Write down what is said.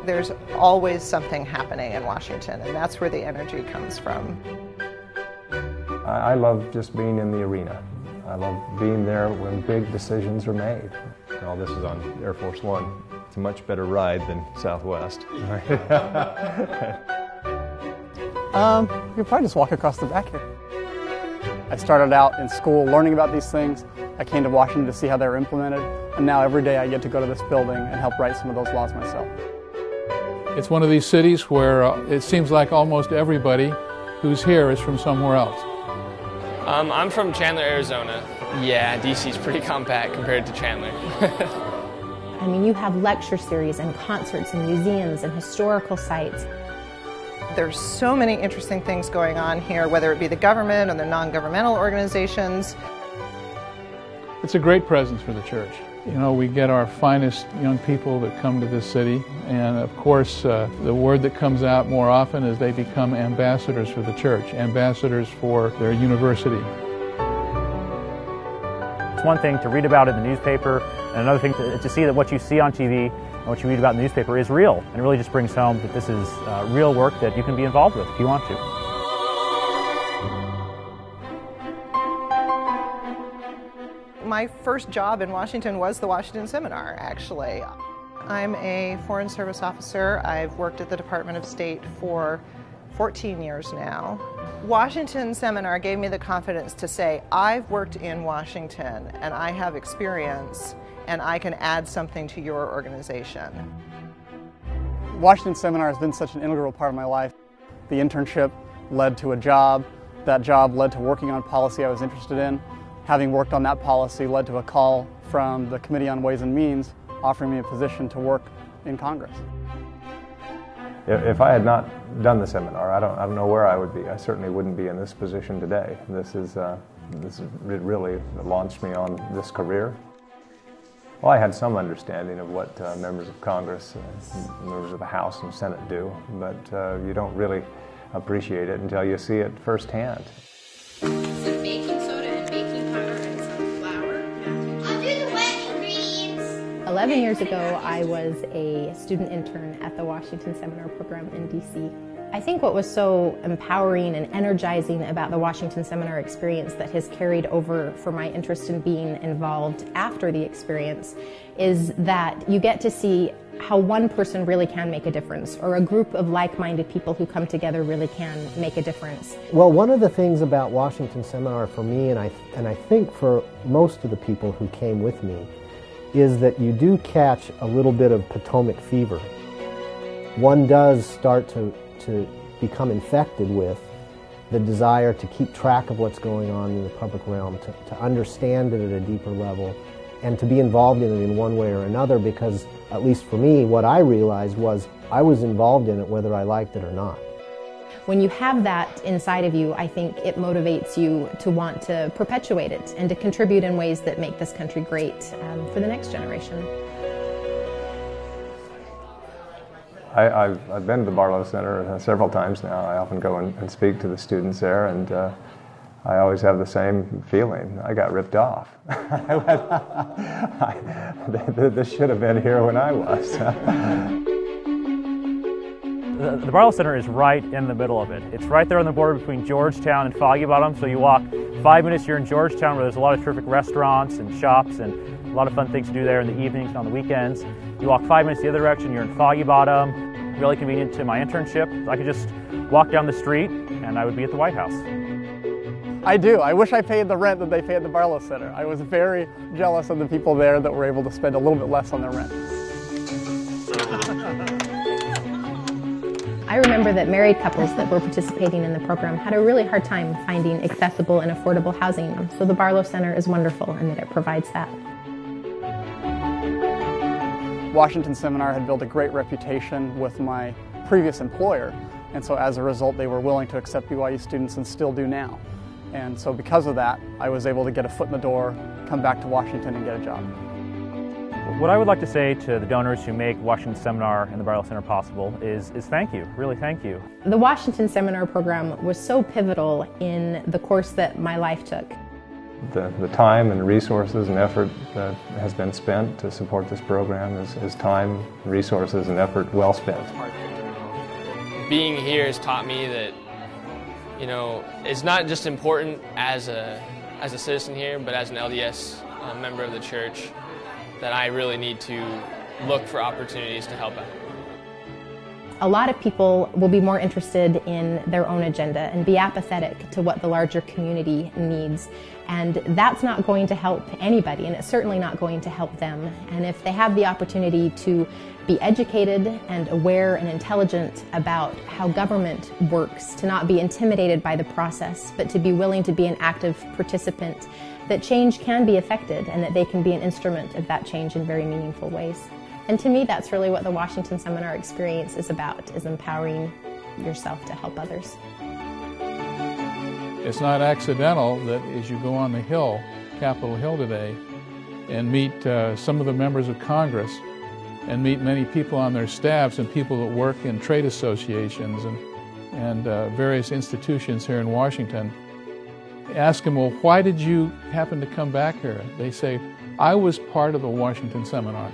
There's always something happening in Washington, and that's where the energy comes from. I love just being in the arena. I love being there when big decisions are made. All this is on Air Force One. It's a much better ride than Southwest. You could probably just walk across the back here. I started out in school learning about these things. I came to Washington to see how they were implemented, and now every day I get to go to this building and help write some of those laws myself. It's one of these cities where it seems like almost everybody who's here is from somewhere else. I'm from Chandler, Arizona. Yeah, DC's pretty compact compared to Chandler. I mean, you have lecture series and concerts and museums and historical sites. There's so many interesting things going on here, whether it be the government or the non-governmental organizations. It's a great presence for the church. You know, we get our finest young people that come to this city, and of course the word that comes out more often is they become ambassadors for the church, ambassadors for their university. It's one thing to read about it in the newspaper, and another thing to see that what you see on TV and what you read about in the newspaper is real, and it really just brings home that this is real work that you can be involved with if you want to. My first job in Washington was the Washington Seminar, actually. I'm a Foreign Service officer. I've worked at the Department of State for 14 years now. Washington Seminar gave me the confidence to say, I've worked in Washington and I have experience and I can add something to your organization. Washington Seminar has been such an integral part of my life. The internship led to a job. That job led to working on policy I was interested in. Having worked on that policy led to a call from the Committee on Ways and Means offering me a position to work in Congress. If I had not done the seminar, I don't know where I would be. I certainly wouldn't be in this position today. It really launched me on this career. Well, I had some understanding of what members of Congress, members of the House and Senate do, but you don't really appreciate it until you see it firsthand. Some baking soda and baking powder and some flour. I'll do the wet ingredients. 11 years ago, I was a student intern at the Washington Seminar Program in DC. I think what was so empowering and energizing about the Washington Seminar experience that has carried over for my interest in being involved after the experience is that you get to see how one person really can make a difference, or a group of like-minded people who come together really can make a difference. Well, one of the things about Washington Seminar for me, and I think for most of the people who came with me, is that you do catch a little bit of Potomac fever. One does start to become infected with the desire to keep track of what's going on in the public realm, to understand it at a deeper level, and to be involved in it in one way or another, because, at least for me, what I realized was I was involved in it whether I liked it or not. When you have that inside of you, I think it motivates you to want to perpetuate it and to contribute in ways that make this country great for the next generation. I've been to the Barlow Center several times now. I often go and speak to the students there, and I always have the same feeling. I got ripped off. This should have been here when I was. The Barlow Center is right in the middle of it. It's right there on the border between Georgetown and Foggy Bottom, so you walk 5 minutes, you're in Georgetown, where there's a lot of terrific restaurants and shops and a lot of fun things to do there in the evenings and on the weekends. You walk 5 minutes the other direction, you're in Foggy Bottom. Really convenient to my internship. I could just walk down the street and I would be at the White House. I do. I wish I paid the rent that they pay at the Barlow Center. I was very jealous of the people there that were able to spend a little bit less on their rent. I remember that married couples that were participating in the program had a really hard time finding accessible and affordable housing. So the Barlow Center is wonderful in that it provides that. Washington Seminar had built a great reputation with my previous employer, and so as a result they were willing to accept BYU students and still do now. And so because of that, I was able to get a foot in the door, come back to Washington and get a job. What I would like to say to the donors who make Washington Seminar and the Barlow Center possible is thank you, really thank you. The Washington Seminar program was so pivotal in the course that my life took. The time and resources and effort that has been spent to support this program is time, resources, and effort well spent. Being here has taught me that, you know, it's not just important as a citizen here, but as an LDS member of the church, that I really need to look for opportunities to help out. A lot of people will be more interested in their own agenda and be apathetic to what the larger community needs. And that's not going to help anybody, and it's certainly not going to help them. And if they have the opportunity to be educated and aware and intelligent about how government works, to not be intimidated by the process, but to be willing to be an active participant, that change can be effected and that they can be an instrument of that change in very meaningful ways. And to me, that's really what the Washington Seminar experience is about, is empowering yourself to help others. It's not accidental that as you go on the Hill, Capitol Hill today, and meet some of the members of Congress, and meet many people on their staffs and people that work in trade associations and various institutions here in Washington, ask them, well, why did you happen to come back here? They say, I was part of the Washington Seminar.